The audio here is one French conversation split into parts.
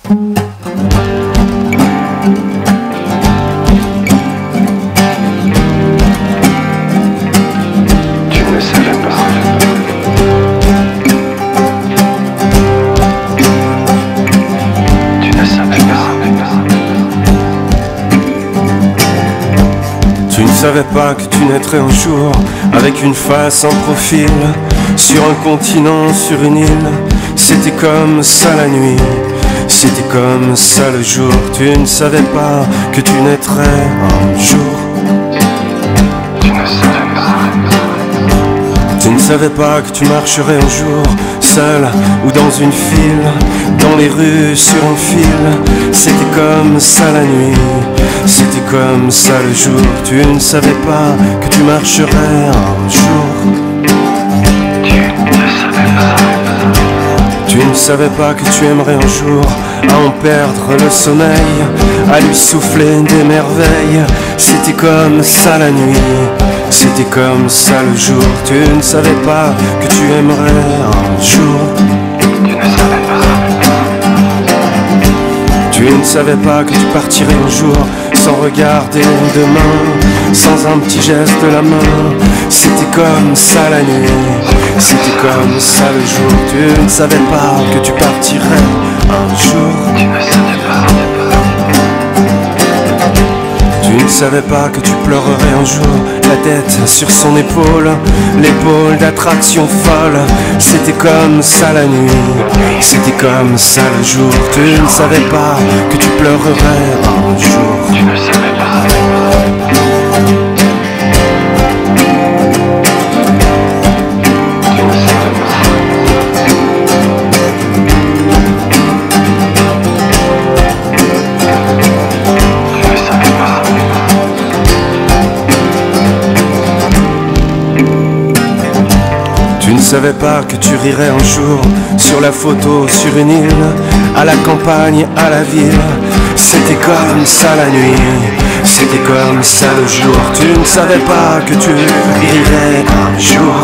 Tu ne savais pas que tu naîtrais un jour avec une face en profil, sur un continent, sur une île. C'était comme ça la nuit, c'était comme ça le jour. Tu ne savais pas que tu naîtrais un jour. Tu ne savais pas que tu marcherais un jour, seul ou dans une file, dans les rues sur un fil. C'était comme ça la nuit, c'était comme ça le jour. Tu ne savais pas que tu marcherais un jour. Tu ne savais pas que tu aimerais un jour à en perdre le sommeil, à lui souffler des merveilles. C'était comme ça la nuit, c'était comme ça le jour. Tu ne savais pas que tu aimerais un jour. Tu ne savais pas que tu partirais un jour sans regarder demain, sans un petit geste de la main. C'était comme ça la nuit, c'était comme ça le jour. Tu ne savais pas que tu partirais un jour. Tu ne savais pas que tu pleurerais un jour, la tête sur son épaule, l'épaule d'attraction folle. C'était comme ça la nuit, c'était comme ça le jour. Tu ne savais pas que tu pleurerais un jour. Tu ne savais pas. Tu ne savais pas que tu rirais un jour sur la photo, sur une île, à la campagne, à la ville. C'était comme ça la nuit, c'était comme ça le jour. Tu ne savais pas que tu rirais un jour.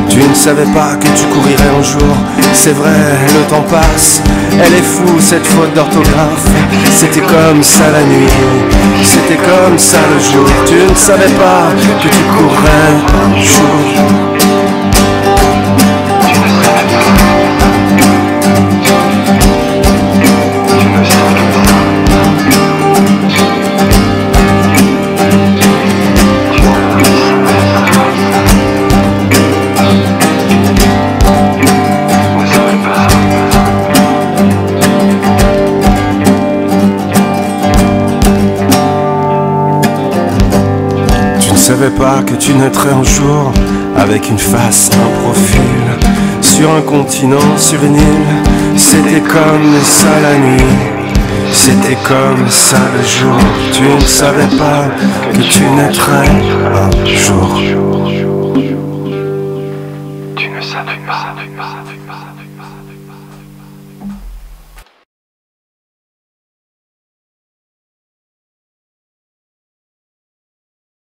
Tu ne savais pas que tu courirais un jour. C'est vrai, le temps passe, elle est fou cette faute d'orthographe. C'était comme ça la nuit, c'était comme ça le jour. Tu ne savais pas que tu courrais un jour. Tu ne savais pas que tu naîtrais un jour avec une face, un profil, sur un continent, sur une île. C'était comme ça la nuit, c'était comme ça le jour. Tu ne savais pas que tu naîtrais un jour. Tu ne savais pas.